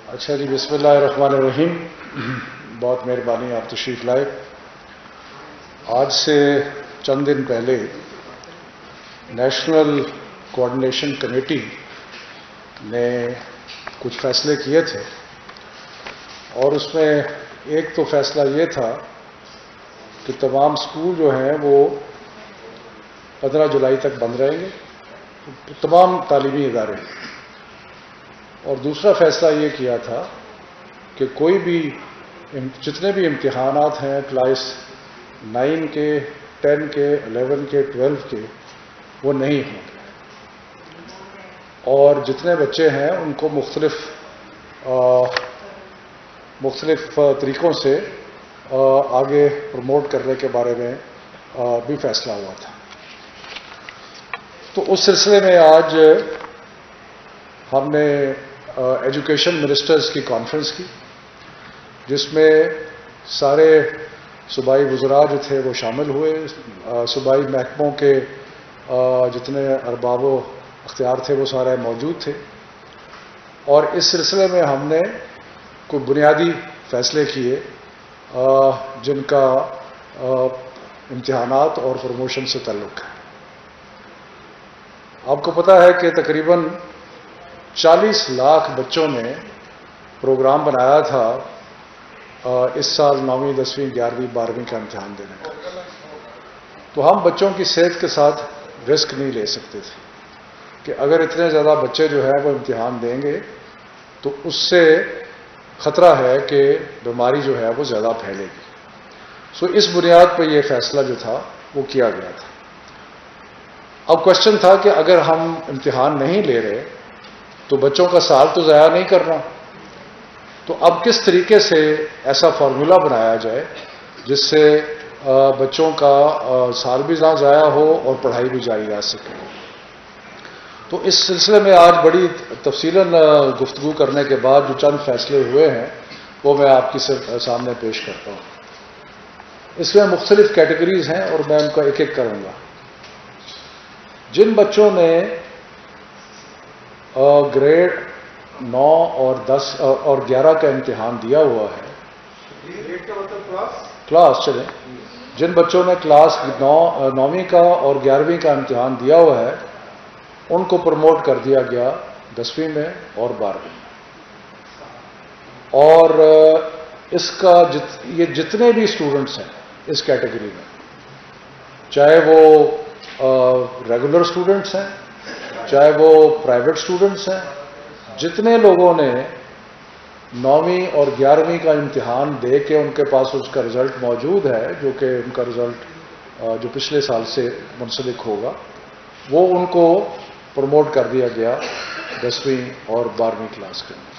اچھا جی، بسم اللہ الرحمن الرحیم. بہت مہربانی آپ تشریف لائے. آج سے چند دن پہلے نیشنل کوآرڈینیشن کمیٹی نے کچھ فیصلے کیے تھے، اور اس میں ایک تو فیصلہ یہ تھا کہ تمام اسکول جو ہیں وہ 15 جولائی تک بند رہیں گے، تمام تعلیمی ادارے. اور دوسرا فیصلہ یہ کیا تھا کہ کوئی بھی جتنے بھی امتحانات ہیں کلاس 9 کے، 10 کے، 11 کے، 12 کے، وہ نہیں ہوں گے. اور جتنے بچے ہیں ان کو مختلف طریقوں سے آگے پروموٹ کرنے کے بارے میں بھی فیصلہ ہوا تھا. تو اس سلسلے میں آج ہم نے ایجوکیشن منسٹرز کی کانفرنس کی، جس میں سارے صوبائی وزراء جو تھے وہ شامل ہوئے. صوبائی محکموں کے جتنے ارباب و اختیار تھے وہ سارے موجود تھے، اور اس سلسلے میں ہم نے کوئی بنیادی فیصلے کیے جن کا امتحانات اور پروموشن سے تعلق ہے. آپ کو پتہ ہے کہ تقریباً 40 لاکھ بچوں نے پروگرام بنایا تھا اس سال 9ویں، 10ویں، 11ویں، 12ویں کا امتحان دینے کا. تو ہم بچوں کی صحت کے ساتھ رسک نہیں لے سکتے تھے کہ اگر اتنے زیادہ بچے جو ہے وہ امتحان دیں گے تو اس سے خطرہ ہے کہ بیماری جو ہے وہ زیادہ پھیلے گی. سو اس بنیاد پہ یہ فیصلہ جو تھا وہ کیا گیا تھا. اب کوشچن تھا کہ اگر ہم امتحان نہیں لے رہے تو بچوں کا سال تو ضائع نہیں کرنا، تو اب کس طریقے سے ایسا فارمولا بنایا جائے جس سے بچوں کا سال بھی نہ ضائع ہو اور پڑھائی بھی جاری رہ سکے. تو اس سلسلے میں آج بڑی تفصیلاً گفتگو کرنے کے بعد جو چند فیصلے ہوئے ہیں وہ میں آپ کی سامنے پیش کرتا ہوں. اس میں مختلف کیٹیگریز ہیں اور میں ان کو ایک ایک کروں گا. جن بچوں نے گریڈ 9 اور 10 اور 11 کا امتحان دیا ہوا ہے، کلاس چلیں، جن بچوں نے کلاس 9ویں کا اور 11ویں کا امتحان دیا ہوا ہے ان کو پروموٹ کر دیا گیا 10ویں میں اور 12ویں میں. اور اس کا یہ جتنے بھی اسٹوڈنٹس ہیں اس کیٹیگری میں، چاہے وہ ریگولر اسٹوڈنٹس ہیں، چاہے وہ پرائیویٹ اسٹوڈنٹس ہیں، جتنے لوگوں نے 9ویں اور 11ویں کا امتحان دے کے ان کے پاس اس کا رزلٹ موجود ہے، جو کہ ان کا رزلٹ جو پچھلے سال سے منسلک ہوگا، وہ ان کو پروموٹ کر دیا گیا 10ویں اور 12ویں کلاس کے اندر.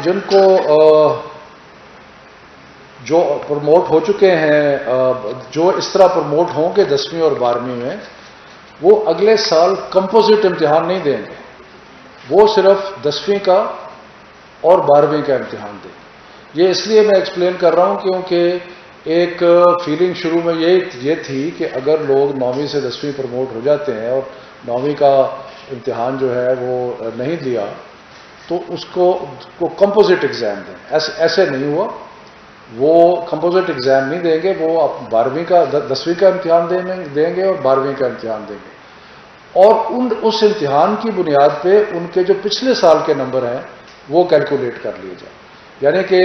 جن کو جو پروموٹ ہو چکے ہیں، جو اس طرح پروموٹ ہوں گے 10ویں اور 12ویں میں، وہ اگلے سال کمپوزٹ امتحان نہیں دیں گے، وہ صرف 10ویں کا اور 12ویں کا امتحان دیں گے. یہ اس لیے میں ایکسپلین کر رہا ہوں کیونکہ ایک فیلنگ شروع میں یہ تھی کہ اگر لوگ 9ویں سے 10ویں پروموٹ ہو جاتے ہیں اور 9ویں کا امتحان جو ہے وہ نہیں دیا تو اس کو کمپوزٹ ایگزام دیں. ایسے نہیں ہوا، وہ کمپوزٹ ایگزام نہیں دیں گے، وہ 12ویں کا 10ویں کا امتحان دیں گے اور 12ویں کا امتحان دیں گے. اور اس امتحان کی بنیاد پہ ان کے جو پچھلے سال کے نمبر ہیں وہ کیلکولیٹ کر لیے جائیں. یعنی کہ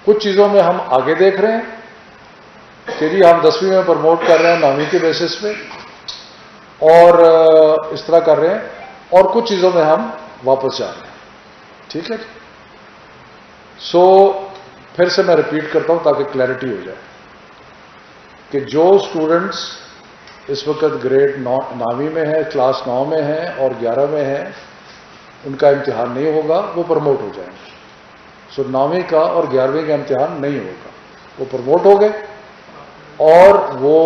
کچھ چیزوں میں ہم آگے دیکھ رہے ہیں کہ جی ہم 10ویں میں پروموٹ کر رہے ہیں 9ویں کے بیسس پہ اور اس طرح کر رہے ہیں، اور کچھ چیزوں میں ہم واپس جا رہے ہیں. ٹھیک ہے جی. سو پھر سے میں ریپیٹ کرتا ہوں تاکہ کلیئرٹی ہو جائے کہ جو اسٹوڈنٹس اس وقت گریڈ 9ویں میں ہے، کلاس 9 میں ہیں اور 11 میں ہیں، ان کا امتحان نہیں ہوگا، وہ پروموٹ ہو جائیں گے. سو 9ویں کا اور 11ویں کا امتحان نہیں ہوگا، وہ پروموٹ ہو گئے، اور وہ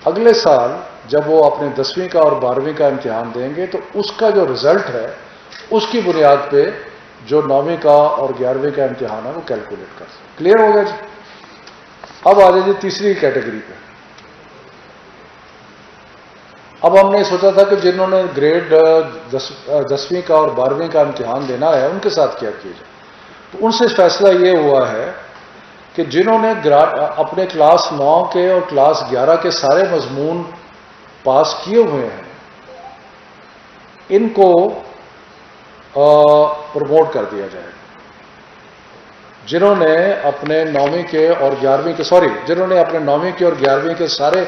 اگلے سال جب وہ اپنے 10ویں کا اور 12ویں کا امتحان دیں گے تو اس کا جو رزلٹ ہے اس کی بنیاد پہ جو 9ویں کا اور 11ویں کا امتحان ہے وہ کیلکولیٹ کر سکتے. کلیئر ہو گیا جی. اب آ جائیے تیسری کیٹیگری پہ. اب ہم نے سوچا تھا کہ جنہوں نے گریڈ 10ویں کا اور 12ویں کا امتحان دینا ہے ان کے ساتھ کیا کیا جائے. تو ان سے فیصلہ یہ ہوا ہے کہ جنہوں نے اپنے کلاس 9 کے اور کلاس 11 کے سارے مضمون پاس کیے ہوئے ہیں ان کو پروموٹ کر دیا جائے. جنہوں نے اپنے 9ویں کے اور 11ویں کے جنہوں نے اپنے 9ویں کے اور 11ویں کے سارے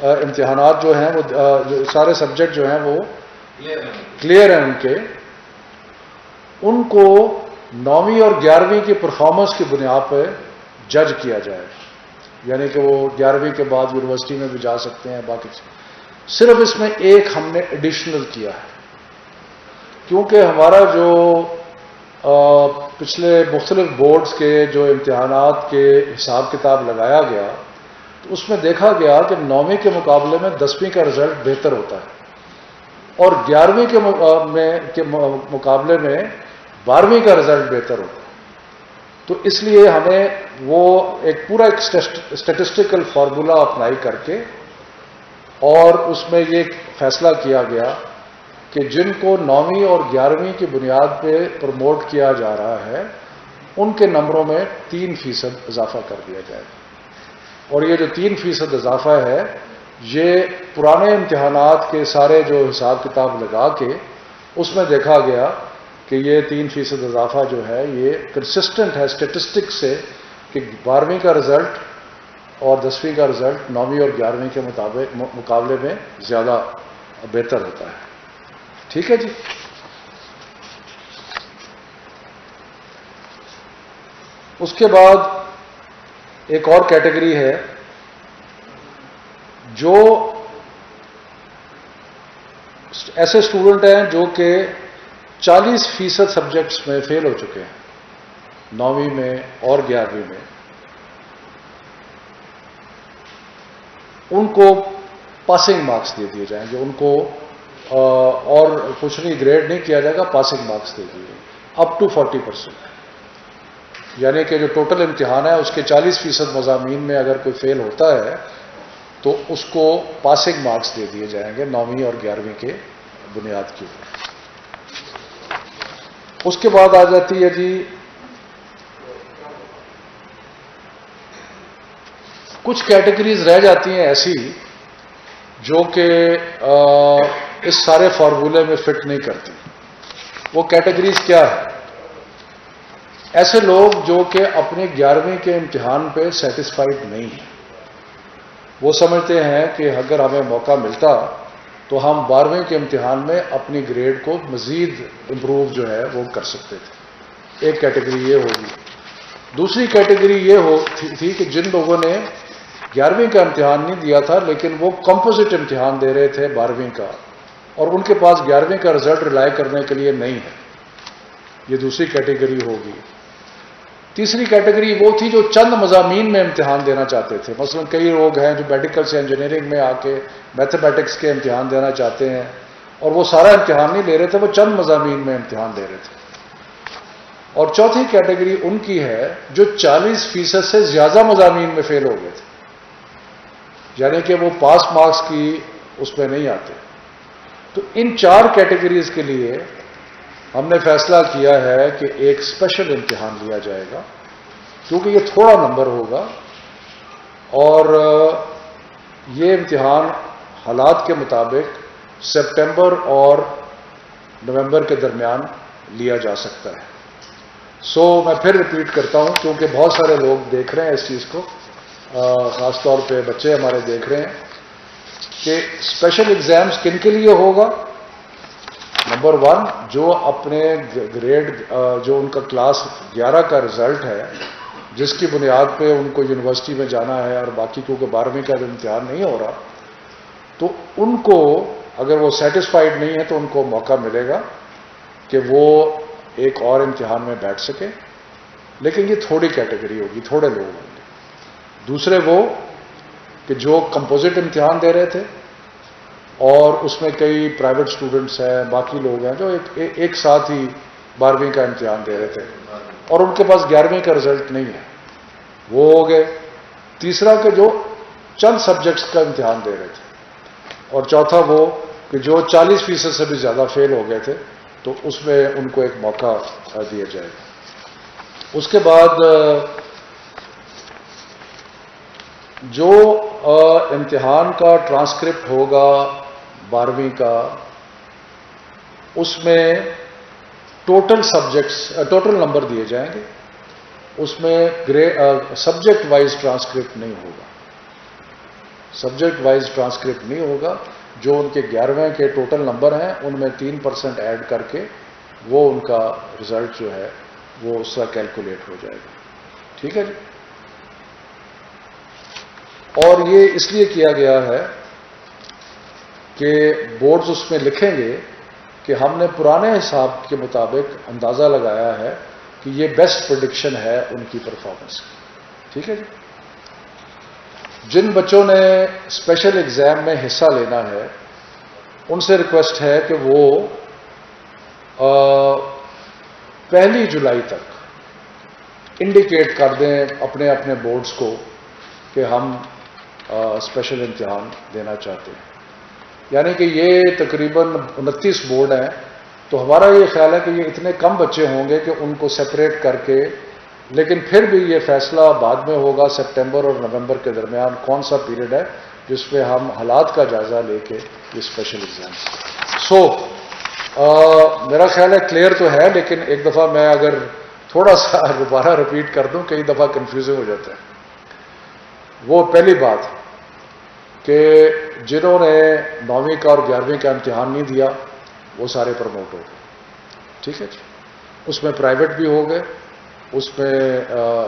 امتحانات جو ہیں وہ سارے سبجیکٹ جو ہیں وہ کلیئر ہیں ان کو 9ویں اور 11ویں کی پرفارمنس کی بنیاد پہ جج کیا جائے. یعنی کہ وہ 11ویں کے بعد یونیورسٹی میں بھی جا سکتے ہیں. باقی صرف اس میں ایک ہم نے ایڈیشنل کیا ہے کیونکہ ہمارا جو پچھلے مختلف بورڈز کے جو امتحانات کے حساب کتاب لگایا گیا تو اس میں دیکھا گیا کہ 9ویں کے مقابلے میں 10ویں کا رزلٹ بہتر ہوتا ہے اور 11ویں کے مقابلے میں 12ویں کا رزلٹ بہتر ہوتا ہے. تو اس لیے ہمیں وہ ایک پورا اسٹیٹسٹیکل فارمولا اپلائی کر کے اور اس میں یہ فیصلہ کیا گیا کہ جن کو 9ویں اور 11ویں کی بنیاد پہ پروموٹ کیا جا رہا ہے ان کے نمبروں میں 3% اضافہ کر دیا جائے. اور یہ جو 3% اضافہ ہے یہ پرانے امتحانات کے سارے جو حساب کتاب لگا کے اس میں دیکھا گیا کہ یہ 3% اضافہ جو ہے یہ کنسسٹنٹ ہے اسٹیٹسٹک سے کہ 12ویں کا رزلٹ اور 10ویں کا رزلٹ 9ویں اور 11ویں کے مقابلے میں زیادہ بہتر ہوتا ہے. ٹھیک ہے جی. اس کے بعد ایک اور کیٹیگری ہے جو ایسے اسٹوڈنٹ ہیں جو کہ 40% سبجیکٹس میں فیل ہو چکے ہیں 9ویں میں اور 11ویں میں. ان کو پاسنگ مارکس دے دیے جائیں گے. ان کو اور کچھ نہیں گریڈ نہیں کیا جائے گا, پاسنگ مارکس دے دیے اپ ٹو 40%. یعنی کہ جو ٹوٹل امتحان ہے اس کے 40% مضامین میں اگر کوئی فیل ہوتا ہے تو اس کو پاسنگ مارکس دے دیے جائیں گے 9ویں اور 11ویں کے بنیاد کے اوپر. اس کے بعد آ جاتی ہے جی کچھ کیٹیگریز رہ جاتی ہیں ایسی جو کہ اس سارے فارمولے میں فٹ نہیں کرتی. وہ کیٹیگریز کیا ہے؟ ایسے لوگ جو کہ اپنے 11ویں کے امتحان پہ سیٹسفائیڈ نہیں ہیں. وہ سمجھتے ہیں کہ اگر ہمیں موقع ملتا تو ہم 12ویں کے امتحان میں اپنی گریڈ کو مزید امپروو جو ہے وہ کر سکتے تھے. ایک کیٹیگری یہ ہوگی. دوسری کیٹیگری یہ تھی کہ جن لوگوں نے 11ویں کا امتحان نہیں دیا تھا لیکن وہ کمپوزٹ امتحان دے رہے تھے 12ویں کا اور ان کے پاس 11ویں کا رزلٹ ریلائی کرنے کے لیے نہیں ہے. یہ دوسری کیٹیگری ہوگی. تیسری کیٹیگری وہ تھی جو چند مضامین میں امتحان دینا چاہتے تھے. مثلا کئی لوگ ہیں جو میڈیکل سے انجینئرنگ میں آ کے میتھمیٹکس کے امتحان دینا چاہتے ہیں اور وہ سارا امتحان نہیں لے رہے تھے, وہ چند مضامین میں امتحان دے رہے تھے. اور چوتھی کیٹیگری ان کی ہے جو 40% سے زیادہ مضامین میں فیل ہو گئے تھے, یعنی کہ وہ پاس مارکس کی اس میں نہیں آتے. تو ان 4 کیٹیگریز کے لیے ہم نے فیصلہ کیا ہے کہ ایک اسپیشل امتحان لیا جائے گا کیونکہ یہ تھوڑا نمبر ہوگا اور یہ امتحان حالات کے مطابق سپٹمبر اور نومبر کے درمیان لیا جا سکتا ہے. میں پھر ریپیٹ کرتا ہوں کیونکہ بہت سارے لوگ دیکھ رہے ہیں اس چیز کو, خاص طور پہ بچے ہمارے دیکھ رہے ہیں کہ اسپیشل ایگزامز کن کے لیے ہوگا. نمبر 1 جو اپنے گریڈ جو ان کا کلاس 11 کا رزلٹ ہے جس کی بنیاد پہ ان کو یونیورسٹی میں جانا ہے اور باقی کیونکہ 12ویں کا امتحان نہیں ہو رہا تو ان کو اگر وہ سیٹسفائیڈ نہیں ہے تو ان کو موقع ملے گا کہ وہ ایک اور امتحان میں بیٹھ سکے. لیکن یہ تھوڑی کیٹیگری ہوگی, تھوڑے لوگ ہوں گے. دوسرے وہ کہ جو کمپوزٹ امتحان دے رہے تھے اور اس میں کئی پرائیویٹ اسٹوڈنٹس ہیں, باقی لوگ ہیں جو ایک ساتھ ہی 12ویں کا امتحان دے رہے تھے اور ان کے پاس 11ویں کا رزلٹ نہیں ہے, وہ ہو گئے. تیسرا کہ جو چند سبجیکٹس کا امتحان دے رہے تھے. اور چوتھا وہ کہ جو 40% سے بھی زیادہ فیل ہو گئے تھے تو اس میں ان کو ایک موقع دیا جائے گا۔ اس کے بعد جو امتحان کا ٹرانسکرپٹ ہوگا 12ویں کا، اس میں ٹوٹل نمبر دیے جائیں گے، اس میں سبجیکٹ وائز ٹرانسکرپٹ نہیں ہوگا، سبجیکٹ وائز ٹرانسکرپٹ نہیں ہوگا۔ جو ان کے 11ویں کے ٹوٹل نمبر ہیں ان میں 3% ایڈ کر کے وہ ان کا رزلٹ جو ہے وہ اس کا کیلکولیٹ ہو جائے گا، ٹھیک ہے جی۔ اور یہ اس لیے کیا گیا ہے کہ بورڈز اس میں لکھیں گے کہ ہم نے پرانے حساب کے مطابق اندازہ لگایا ہے کہ یہ بیسٹ پریڈکشن ہے ان کی پرفارمنس کی، ٹھیک ہے جی۔ جن بچوں نے اسپیشل ایگزام میں حصہ لینا ہے ان سے ریکویسٹ ہے کہ وہ 1 جولائی تک انڈیکیٹ کر دیں اپنے اپنے بورڈز کو کہ ہم اسپیشل امتحان دینا چاہتے ہیں۔ یعنی کہ یہ تقریباً 29 بورڈ ہیں، تو ہمارا یہ خیال ہے کہ یہ اتنے کم بچے ہوں گے کہ ان کو سپریٹ کر کے، لیکن پھر بھی یہ فیصلہ بعد میں ہوگا سپٹمبر اور نومبر کے درمیان کون سا پیریڈ ہے جس میں ہم حالات کا جائزہ لے کے یہ اسپیشل ایگزام۔ میرا خیال ہے کلیئر تو ہے، لیکن ایک دفعہ میں اگر تھوڑا سا دوبارہ رپیٹ کر دوں، کئی دفعہ کنفیوزنگ ہو جاتا ہے۔ وہ پہلی بات کہ جنہوں نے 9ویں کا اور 11ویں کا امتحان نہیں دیا وہ سارے پروموٹ ہو گئے، ٹھیک ہے جی۔ اس میں پرائیویٹ بھی ہو گئے، اس میں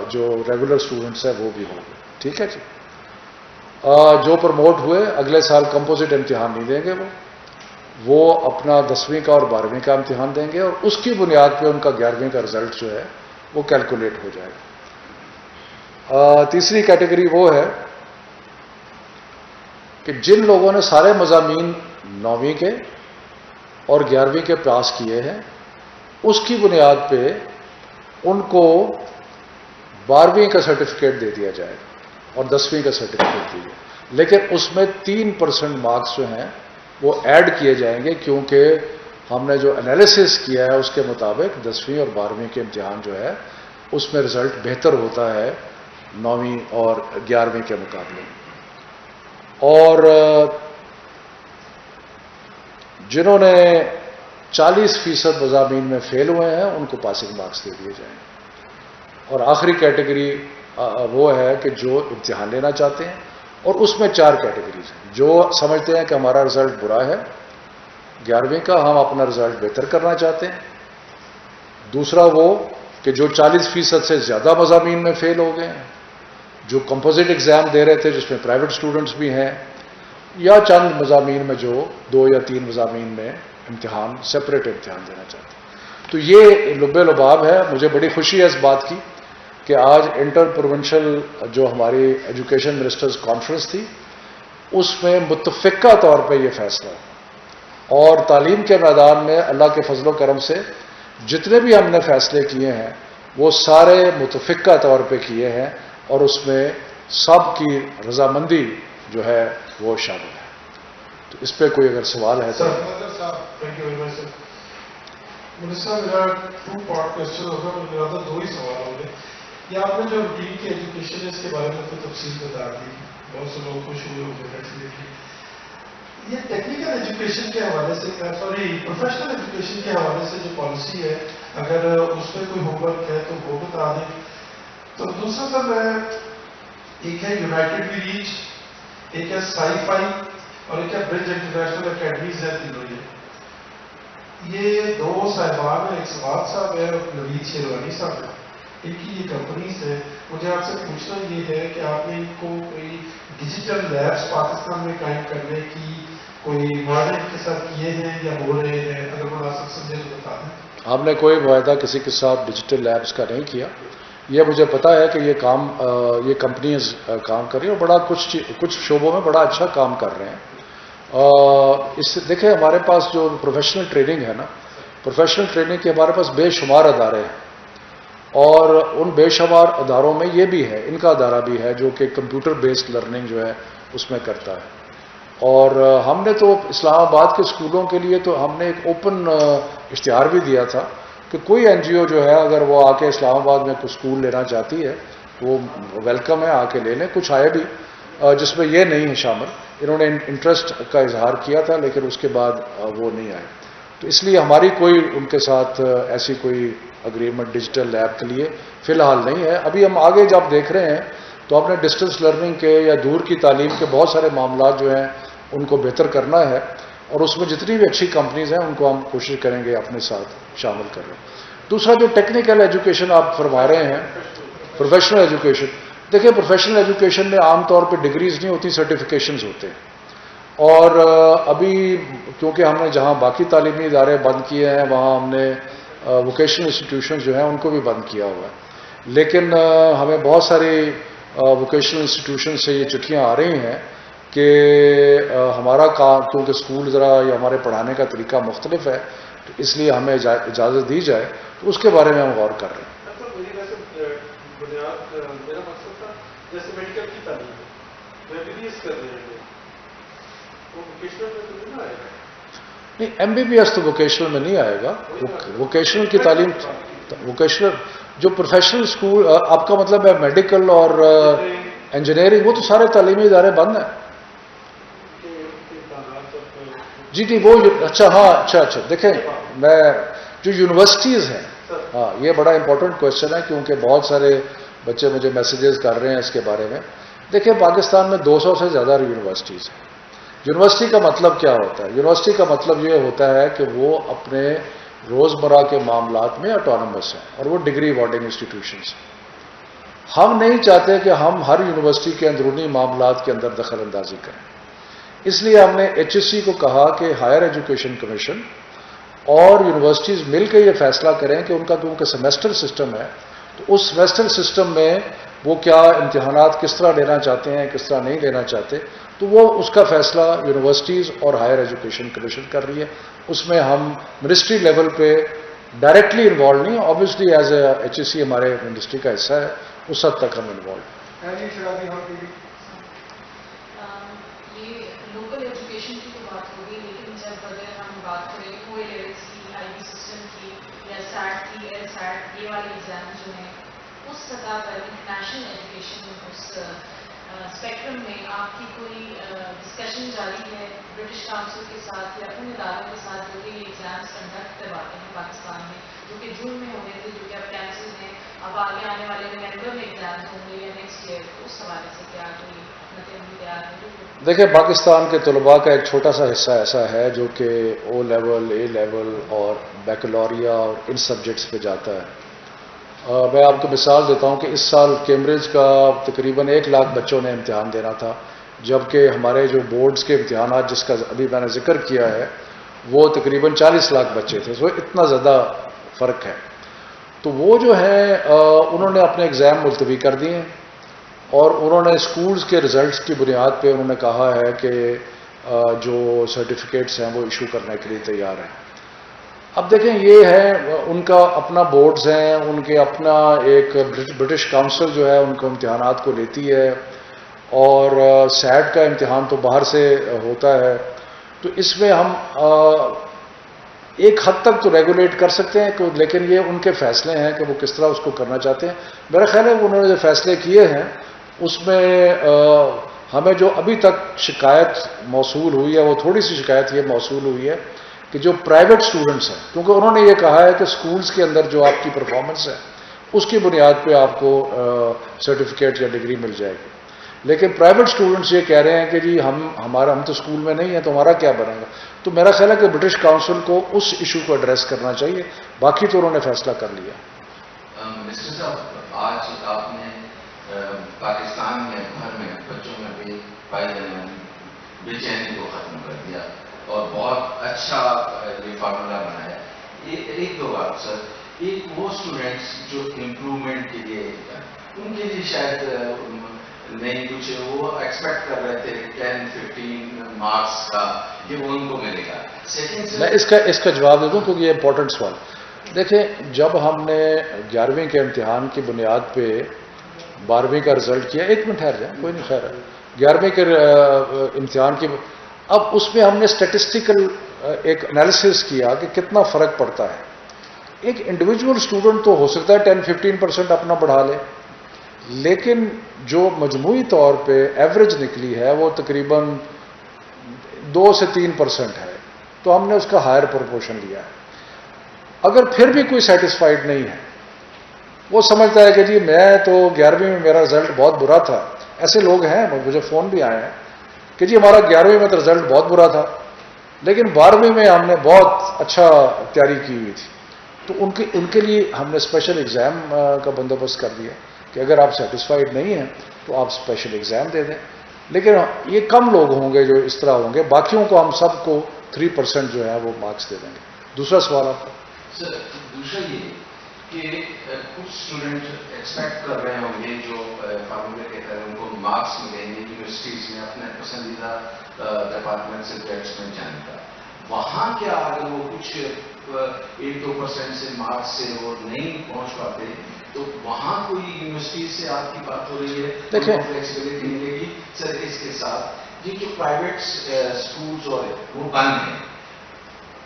جو ریگولر اسٹوڈنٹس ہیں وہ بھی ہو گئے، ٹھیک ہے جی۔ جو پروموٹ ہوئے اگلے سال کمپوزٹ امتحان نہیں دیں گے، وہ اپنا 10ویں کا اور 12ویں کا امتحان دیں گے، اور اس کی بنیاد پہ ان کا 11ویں کا رزلٹ جو ہے وہ کیلکولیٹ ہو جائے گا۔ تیسری کیٹیگری وہ ہے کہ جن لوگوں نے سارے مضامین 9ویں کے اور 11ویں کے پاس کیے ہیں، اس کی بنیاد پہ ان کو 12ویں کا سرٹیفکیٹ دے دیا جائے گا اور 10ویں کا سرٹیفکیٹ دیا، لیکن اس میں 3% مارکس جو ہیں وہ ایڈ کیے جائیں گے، کیونکہ ہم نے جو انالیسس کیا ہے اس کے مطابق 10ویں اور 12ویں کے امتحان جو ہے اس میں رزلٹ بہتر ہوتا ہے 9ویں اور 11ویں کے مقابلے میں۔ اور جنہوں نے 40% مضامین میں فیل ہوئے ہیں ان کو پاسنگ مارکس دے دیے جائیں گے۔ اور آخری کیٹیگری وہ ہے کہ جو امتحان لینا چاہتے ہیں، اور اس میں 4 کیٹیگریز ہیں۔ جو سمجھتے ہیں کہ ہمارا رزلٹ برا ہے 11ویں کا، ہم اپنا رزلٹ بہتر کرنا چاہتے ہیں۔ دوسرا وہ کہ جو 40% سے زیادہ مضامین میں فیل ہو گئے ہیں، جو کمپوزٹ ایگزام دے رہے تھے جس میں پرائیویٹ اسٹوڈنٹس بھی ہیں، یا چند مضامین میں جو 2 یا 3 مضامین میں امتحان سپریٹ امتحان دینا چاہتے ہیں۔ تو یہ لب لباب ہے۔ مجھے بڑی خوشی ہے اس بات کی کہ آج انٹر پروونشل جو ہماری ایجوکیشن منسٹرز کانفرنس تھی اس میں متفقہ طور پہ یہ فیصلہ ہے، اور تعلیم کے میدان میں اللہ کے فضل و کرم سے جتنے بھی ہم نے فیصلے کیے ہیں وہ سارے متفقہ طور پہ کیے ہیں، اور اس میں سب کی رضامندی جو ہے وہ شامل ہے۔ تو اس پہ کوئی اگر سوال ہے تو میرا 2 پارٹ کوشچن ہوگا، میرا 2 ہی سوال ہوں گے۔ یہ آپ نے جو روٹین کی ایجوکیشن ہے اس کے بارے میں تو تفصیل بتا دی، بہت سے لوگ خوش ہوئے ہوں گے۔ یہ ٹیکنیکل ایجوکیشن کے حوالے سے، پروفیشنل ایجوکیشن کے حوالے سے جو پالیسی ہے، اگر اس میں کوئی ہوم ورک ہے تو وہ بتا دیں۔ تو دوسرا سر ایک ہے یونائٹڈ وی ریچ، ایک ہے سائی فائی، اور ایک ہے برج انٹرنیشنل اکیڈمیز ہے، تینوں یہ 2 صاحبان ہیں، ایک سواد صاحب ہے اور نوید شیروانی صاحب ہے، ان کی یہ کمپنیز ہیں۔ مجھے آپ سے پوچھنا یہ ہے کہ آپ نے ان کو کوئی ڈیجیٹل لیبس پاکستان میں قائم کرنے کی کوئی معاہدے کے ساتھ کیے ہیں یا ہو رہے ہیں؟ اگر مناسب سمجھے تو بتا دیں۔ ہم نے کوئی معاہدہ کسی کے ساتھ ڈیجیٹل لیبس کا نہیں کیا۔ یہ مجھے پتا ہے کہ یہ کمپنیز کام کر رہی ہیں اور بڑا کچھ شعبوں میں بڑا اچھا کام کر رہے ہیں۔ اس سے دیکھیں ہمارے پاس جو پروفیشنل ٹریننگ ہے نا، پروفیشنل ٹریننگ کے ہمارے پاس بے شمار ادارے ہیں، اور ان بے شمار اداروں میں یہ بھی ہے، ان کا ادارہ بھی ہے جو کہ کمپیوٹر بیسڈ لرننگ جو ہے اس میں کرتا ہے۔ اور ہم نے تو اسلام آباد کے اسکولوں کے لیے تو ہم نے ایک اوپن اشتہار بھی دیا تھا کہ کوئی این جی او جو ہے اگر وہ آ کے اسلام آباد میں کوئی اسکول لینا چاہتی ہے وہ ویلکم ہے، آ کے لے لیں. کچھ آئے بھی جس میں یہ نہیں ہے شامل، انہوں نے انٹرسٹ کا اظہار کیا تھا لیکن اس کے بعد وہ نہیں آئے. تو اس لیے ہماری کوئی ان کے ساتھ ایسی کوئی اگریمنٹ ڈیجیٹل لیب کے لیے فی الحال نہیں ہے. ابھی ہم آگے جب دیکھ رہے ہیں تو آپ نے ڈسٹینس لرننگ کے یا دور کی تعلیم کے بہت سارے معاملات جو ہیں ان کو بہتر کرنا ہے، اور اس میں جتنی بھی اچھی کمپنیز ہیں ان کو ہم کوشش کریں گے اپنے ساتھ شامل کریں. دوسرا جو ٹیکنیکل ایجوکیشن آپ فرما رہے ہیں، پروفیشنل ایجوکیشن، دیکھیں پروفیشنل ایجوکیشن میں عام طور پہ ڈگریز نہیں ہوتی، سرٹیفکیشنز ہوتے ہیں. اور ابھی کیونکہ ہم نے جہاں باقی تعلیمی ادارے بند کیے ہیں وہاں ہم نے ووکیشنل انسٹیٹیوشنز جو ہیں ان کو بھی بند کیا ہوا ہے. لیکن ہمیں بہت ساری ووکیشنل انسٹیٹیوشن سے یہ چٹھیاں آ رہی ہیں کہ ہمارا کام کیونکہ اسکول ذرا یا ہمارے پڑھانے کا طریقہ مختلف ہے تو اس لیے ہمیں اجازت دی جائے، تو اس کے بارے میں ہم غور کر رہے ہیں. میرا مقصد تھا جیسے میڈیکل کی تعلیم ایم بی بی ایس کر رہے ہیں وہ ووکیشنل میں تو نہیں آئے گا. نہیں، ایم بی بی ایس تو ووکیشنل میں نہیں آئے گا. ووکیشنل کی تعلیم، ووکیشنل جو پروفیشنل اسکول، آپ کا مطلب ہے میڈیکل اور انجینئرنگ، وہ تو سارے تعلیمی ادارے بند ہیں. جی جی وہ اچھا، ہاں اچھا دیکھیں میں جو یونیورسٹیز ہیں، ہاں یہ بڑا امپورٹنٹ کوشچن ہے کیونکہ بہت سارے بچے مجھے میسیجز کر رہے ہیں اس کے بارے میں. دیکھیں پاکستان میں 200 سے زیادہ یونیورسٹیز ہیں. یونیورسٹی کا مطلب کیا ہوتا ہے؟ یونیورسٹی کا مطلب یہ ہوتا ہے کہ وہ اپنے روزمرہ کے معاملات میں اٹانومس ہیں اور وہ ڈگری واردنگ انسٹیٹیوشنز ہیں. ہم نہیں چاہتے کہ ہم ہر یونیورسٹی کے اندرونی معاملات کے اندر دخل اندازی کریں. اس لیے ہم نے ایچ ایس سی کو کہا کہ ہائر ایجوکیشن کمیشن اور یونیورسٹیز مل کے یہ فیصلہ کریں کہ ان کا کیونکہ سیمیسٹر سسٹم ہے تو اس سیمیسٹر سسٹم میں وہ کیا امتحانات کس طرح لینا چاہتے ہیں، کس طرح نہیں لینا چاہتے. تو وہ اس کا فیصلہ یونیورسٹیز اور ہائر ایجوکیشن کمیشن کر رہی ہے. اس میں ہم منسٹری لیول پہ ڈائریکٹلی انوالو نہیں، obviously as A H S C ہمارے منسٹری کا حصہ ہے، اس حد تک ہم انوالو. یہ لوکل ایجوکیشن کی تو بات ہوگی، لیکن جب اگر ہم بات کریں او اے لیولس کی، آئی بی سسٹم کی یا سیٹ کی، ایل سیٹ، یہ والے ایگزام جو ہیں اس سطح پر انٹرنیشنل ایجوکیشن اس اسپیکٹرم میں آپ کی کوئی ڈسکشن جاری ہے برٹش کاؤنسل کے ساتھ یا ان اداروں کے ساتھ جو کہ یہ ایگزامس کنڈکٹ کرواتے ہیں پاکستان میں، جو کہ جون میں ہونے تھے، جو کہ اب کینسل ہیں، اب آگے آنے والے نومبر میں ایگزامس ہوں گے یا نیکسٹ ایئر، اس حوالے سے کیا کوئی تیار ہے؟ دیکھیں پاکستان کے طلباء کا ایک چھوٹا سا حصہ ایسا ہے جو کہ او لیول، اے لیول اور بیکلوریا اور ان سبجیکٹس پہ جاتا ہے. میں آپ کو مثال دیتا ہوں کہ اس سال کیمبرج کا تقریباً 1 لاکھ بچوں نے امتحان دینا تھا، جبکہ ہمارے جو بورڈز کے امتحانات جس کا ابھی میں نے ذکر کیا ہے وہ تقریباً 40 لاکھ بچے تھے. سو اتنا زیادہ فرق ہے. تو وہ جو ہے انہوں نے اپنے ایگزام ملتوی کر دیے ہیں اور انہوں نے اسکولز کے رزلٹس کی بنیاد پہ انہوں نے کہا ہے کہ جو سرٹیفکیٹس ہیں وہ ایشو کرنے کے لیے تیار ہیں. اب دیکھیں یہ ہے ان کا اپنا بورڈز ہیں، ان کے اپنا ایک برٹش کاؤنسل جو ہے ان کو امتحانات کو لیتی ہے اور سیٹ کا امتحان تو باہر سے ہوتا ہے. تو اس میں ہم ایک حد تک تو ریگولیٹ کر سکتے ہیں لیکن یہ ان کے فیصلے ہیں کہ وہ کس طرح اس کو کرنا چاہتے ہیں. میرا خیال ہے انہوں نے جو فیصلے کیے ہیں اس میں ہمیں جو ابھی تک شکایت موصول ہوئی ہے وہ تھوڑی سی شکایت یہ موصول ہوئی ہے کہ جو پرائیویٹ اسٹوڈنٹس ہیں، کیونکہ انہوں نے یہ کہا ہے کہ اسکولز کے اندر جو آپ کی پرفارمنس ہے اس کی بنیاد پہ آپ کو سرٹیفکیٹ یا ڈگری مل جائے گی. لیکن پرائیویٹ اسٹوڈنٹس یہ کہہ رہے ہیں کہ جی ہم تو اسکول میں نہیں ہیں تو ہمارا کیا بنے گا. تو میرا خیال ہے کہ برٹش کاؤنسل کو اس ایشو کو ایڈریس کرنا چاہیے، باقی تو انہوں نے فیصلہ کر لیا. مسٹر صاحب، آج آپ نے پاکستان میں گھر میں بچوں میں بھی پائی جانے والی بے چینی کو ختم کر دیا اور بہت اچھا یہ فارمولا بنایا. ایک دو بات سر، ایک وہ اسٹوڈینٹس جو امپروومنٹ کے لیے ان کے لیے شاید نہیں کچھ وہ ایکسپیکٹ کر رہے تھے 10-15 مارکس کا یہ وہ ان کو ملے گا. میں اس کا جواب دے دوں کیونکہ یہ امپورٹنٹ سوال. دیکھیں جب ہم نے 11ویں کے امتحان کی بنیاد پہ 12ویں کا رزلٹ کیا، 1 منٹ ٹھہر جائیں کوئی نہیں، خیر ہے. 11ویں کے امتحان کی اب اس میں ہم نے اسٹیٹسٹیکل ایک انالیسس کیا کہ کتنا فرق پڑتا ہے. ایک انڈیویجول اسٹوڈنٹ تو ہو سکتا ہے 10-15% اپنا بڑھا لے، لیکن جو مجموعی طور پہ ایوریج نکلی ہے وہ تقریباً 2 سے 3% ہے. تو ہم نے اس کا ہائر پرپورشن لیا ہے. اگر پھر بھی کوئی سیٹسفائیڈ نہیں ہے، وہ سمجھتا ہے کہ جی میں تو 11ویں میں میرا رزلٹ بہت برا تھا. ایسے لوگ ہیں، مجھے فون بھی آئے ہیں کہ جی ہمارا 11ویں میں تو رزلٹ بہت برا تھا، لیکن 12ویں میں ہم نے بہت اچھا تیاری کی ہوئی تھی. تو ان کے لیے ہم نے اسپیشل ایگزام کا بندوبست کر دیا کہ اگر آپ سیٹسفائیڈ نہیں ہیں تو آپ اسپیشل ایگزام دے دیں. لیکن یہ کم لوگ ہوں گے جو اس طرح ہوں گے، باقیوں کو ہم سب کو 3% جو ہے وہ مارکس دے دیں گے. دوسرا سوال آپ کا. سر دوسرا یہ کہ کچھ اسٹوڈنٹ ایکسپیکٹ کر رہے ہوں گے جو فارمولے کے تحت ان کو مارکس ملیں گے یونیورسٹیز میں اپنے پسندیدہ ڈپارٹمنٹ سبجیکٹس میں جانے کا. وہاں کیا اگر وہ کچھ 1-2% سے مارکس سے وہ نہیں پہنچ پاتے تو وہاں کوئی یونیورسٹی سے آپ کی بات ہو رہی ہے؟ دیکھیں فلیکسیبلٹی ملے گی. سر اس کے ساتھ یہ جو پرائیویٹ اسکولس اور وہ بند ہیں،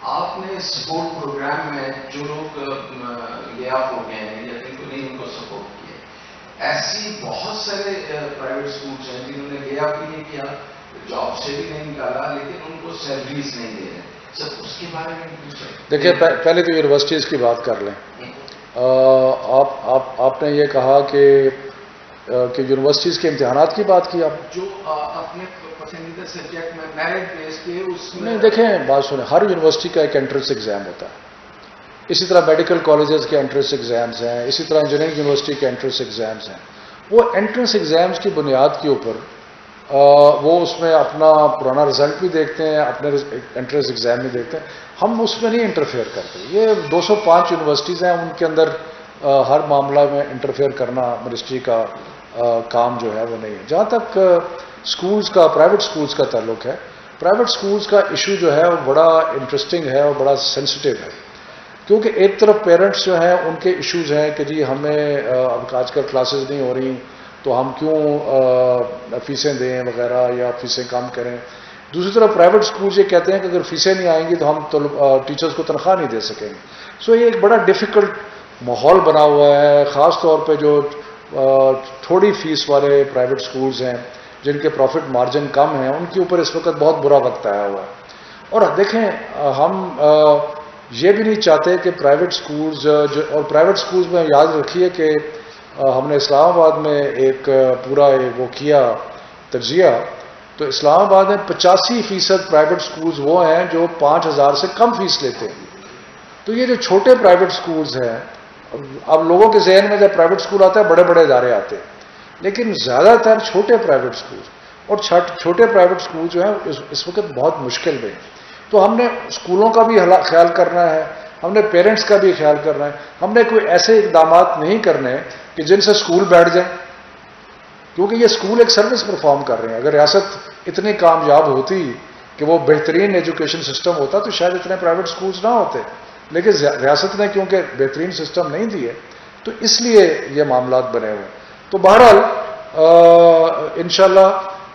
آپ نے سپورٹ پروگرام میں جو لوگ لے آف ہو گئے ہیں یا جن کو نہیں ان کو سپورٹ کیا، ایسی بہت سارے پرائیویٹ اسکولس ہیں جنہوں نے لے آف بھی نہیں کیا، جاب سے بھی نہیں نکالا، لیکن ان کو سیلریز نہیں دے رہے. سر اس کے بارے میں دیکھیں، پہلے تو یونیورسٹیز کی بات کر لیں. آپ نے یہ کہا کہ یونیورسٹیز کے امتحانات کی بات کی آپ جو اپنے پسندیدہ سبجیکٹ میں میرٹ بیس پہ اس میں. نہیں، دیکھیں بات سنیں، ہر یونیورسٹی کا ایک انٹرنس ایگزام ہوتا ہے. اسی طرح میڈیکل کالجز کے انٹرنس ایگزامز ہیں، اسی طرح انجینئرنگ یونیورسٹی کے انٹرنس ایگزامز ہیں. وہ انٹرنس ایگزامز کی بنیاد کے اوپر وہ اس میں اپنا پرانا رزلٹ بھی دیکھتے ہیں، اپنے انٹرنس ایگزام بھی دیکھتے ہیں. ہم اس میں نہیں انٹرفیئر کرتے. یہ 205 یونیورسٹیز ہیں، ان کے اندر ہر معاملہ میں انٹرفیئر کرنا منسٹری کا کام جو ہے وہ نہیں ہے. جہاں تک اسکولز کا، پرائیویٹ اسکولز کا تعلق ہے، پرائیویٹ اسکولز کا ایشو جو ہے وہ بڑا انٹرسٹنگ ہے اور بڑا سینسٹیو ہے. کیونکہ ایک طرف پیرنٹس جو ہیں ان کے ایشوز ہیں کہ جی ہمیں اب آج کل کلاسز نہیں ہو رہی تو ہم کیوں فیسیں دیں وغیرہ یا فیسیں کم کریں. دوسری طرف پرائیویٹ اسکولز یہ کہتے ہیں کہ اگر فیسیں نہیں آئیں گی تو ہم ٹیچرز کو تنخواہ نہیں دے سکیں گے. سو یہ ایک بڑا ڈیفیکلٹ ماحول بنا ہوا ہے، خاص طور پہ جو تھوڑی فیس والے پرائیویٹ اسکولز ہیں جن کے پروفٹ مارجن کم ہیں، ان کے اوپر اس وقت بہت برا وقت آیا ہوا ہے. اور دیکھیں، ہم یہ بھی نہیں چاہتے کہ پرائیویٹ اسکولز اور پرائیویٹ اسکولز میں یاد رکھیے کہ ہم نے اسلام آباد میں ایک پورا وہ کیا تجزیہ، تو اسلام آباد میں 85% پرائیویٹ اسکولز وہ ہیں جو 5,000 سے کم فیس لیتے ہیں. تو یہ جو چھوٹے پرائیویٹ اسکولز ہیں، اب لوگوں کے ذہن میں جب پرائیویٹ اسکول آتا ہے بڑے بڑے ادارے آتے ہیں، لیکن زیادہ تر چھوٹے پرائیویٹ اسکول اور چھوٹے پرائیویٹ اسکول جو ہیں اس وقت بہت مشکل میں. تو ہم نے اسکولوں کا بھی خیال کرنا ہے، ہم نے پیرنٹس کا بھی خیال کرنا ہے. ہم نے کوئی ایسے اقدامات نہیں کرنے کہ جن سے اسکول بیٹھ جائیں، کیونکہ یہ اسکول ایک سروس پرفارم کر رہے ہیں. اگر ریاست اتنی کامیاب ہوتی کہ وہ بہترین ایجوکیشن سسٹم ہوتا تو شاید اتنے پرائیویٹ اسکولز نہ ہوتے، لیکن ریاست نے کیونکہ بہترین سسٹم نہیں دیے تو اس لیے یہ معاملات بنے ہوئے. تو بہرحال انشاءاللہ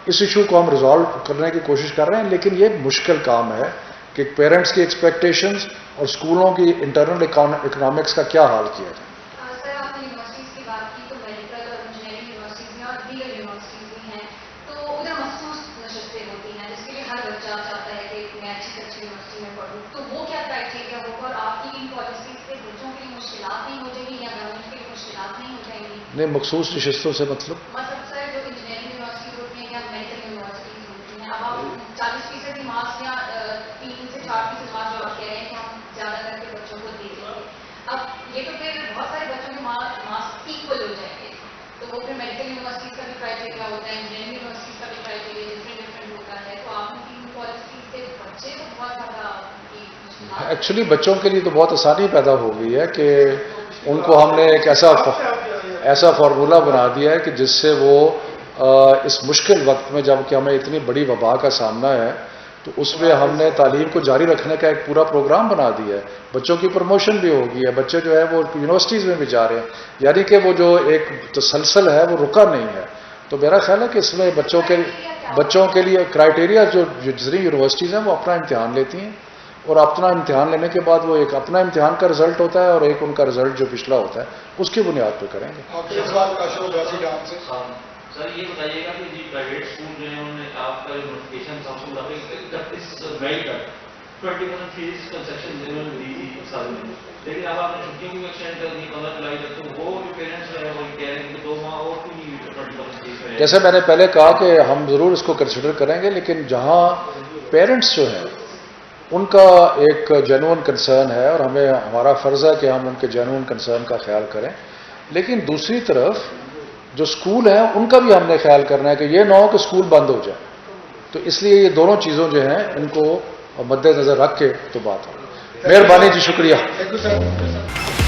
اس ایشو کو ہم ریزالو کرنے کی کوشش کر رہے ہیں، لیکن یہ مشکل کام ہے کہ پیرنٹس کی ایکسپیکٹیشنز اور اسکولوں کی انٹرنل اکنامکس کا کیا حال کیا جائے. سر آپ نے یونیورسٹیز کی بات کی تو میڈیکل اور انجینئرنگ یونیورسٹیز ہیں اور دیگر یونیورسٹیز بھی ہیں، تو ادھر مخصوص نشستیں ہوتی ہیں جس کے لیے ہر بچہ چاہتا ہے کہ میں اچھی سے اچھی یونیورسٹی میں پڑھوں. تو وہ کیا کرائٹیریا ہوگا اور آپ کی ان پالیسیز سے بچوں کے لیے مشکلات نہیں ہو جائیں گی یا گورنمنٹ کے لیے مشکلات نہیں ہو جائیں گی؟ نہیں، مخصوص نشستوں سے مطلب سر جو انجینئرنگ یونیورسٹیز ہوتی ہیں یا میڈیکل یونیورسٹیز ہوتی ہیں، اب آپ 40% ہی مارکس یا 3 سے 4% مارکس جو آپ کہہ رہے ہیں کہ ہم زیادہ کر کے بچوں کو دے دیں گے، اب یہ تو پھر بہت سارے بچوں کے مارکس ایکول ہو جائیں گے. تو وہ پھر میڈیکل یونیورسٹیز کا بھی کرائٹیریا ہوتا ہے، انجینئرنگ یونیورسٹیز کا بھی کرائٹیریا ڈفرینٹ ہوتا ہے. تو آپ ان پالیسیز سے بچے کو بہت زیادہ ایکچولی بچوں کے لیے تو بہت آسانی پیدا ہو گئی ہے کہ ان کو ہم نے ایک ایسا فارمولہ بنا دیا ہے کہ جس سے وہ اس مشکل وقت میں، جب کہ ہمیں اتنی بڑی وبا کا سامنا ہے، تو اس میں ہم نے تعلیم کو جاری رکھنے کا ایک پورا پروگرام بنا دیا ہے. بچوں کی پروموشن بھی ہو گئی ہے، بچے جو ہے وہ یونیورسٹیز میں بھی جا رہے ہیں، یعنی کہ وہ جو ایک تسلسل ہے وہ رکا نہیں ہے. تو میرا خیال ہے کہ اس میں بچوں کے لیے کرائٹیریا جو جتنی یونیورسٹیز ہیں وہ اپنا امتحان لیتی ہیں اور اپنا امتحان لینے کے بعد وہ ایک اپنا امتحان کا رزلٹ ہوتا ہے اور ایک ان کا رزلٹ جو پچھلا ہوتا ہے اس کی بنیاد پہ کریں گے. آپ اس بار کا شو ویسی ڈانس سے سر یہ بتائیے گا کہ جی پرائیویٹ اسکول جو ہیں انہوں نے آپ کا جو نوٹیفکیشن تھا اس کو 31 مئی تک 20% فیس کنسیشن انہوں نے دی تھی سال میں, لیکن اب آپ نے چھٹیوں کو ایکسٹینڈ کر دی 15 جولائی تک, تو وہ جو پیرنٹس ہیں وہ کہہ رہے ہیں کہ 2 ماہ اور کیوں نہیں 20% فیس میں. جیسے میں نے پہلے کہا کہ ہم ضرور اس کو کنسیڈر کریں گے, لیکن جہاں پیرنٹس جو ہیں ان کا ایک جینوئن کنسرن ہے اور ہمارا فرض ہے کہ ہم ان کے جینوئن کنسرن کا خیال کریں, لیکن دوسری طرف جو اسکول ہیں ان کا بھی ہم نے خیال کرنا ہے کہ یہ نہ ہو کہ اسکول بند ہو جائے. تو اس لیے یہ دونوں چیزوں جو ہیں ان کو مد نظر رکھ کے تو بات ہو. مہربانی جی, شکریہ. Thank you sir.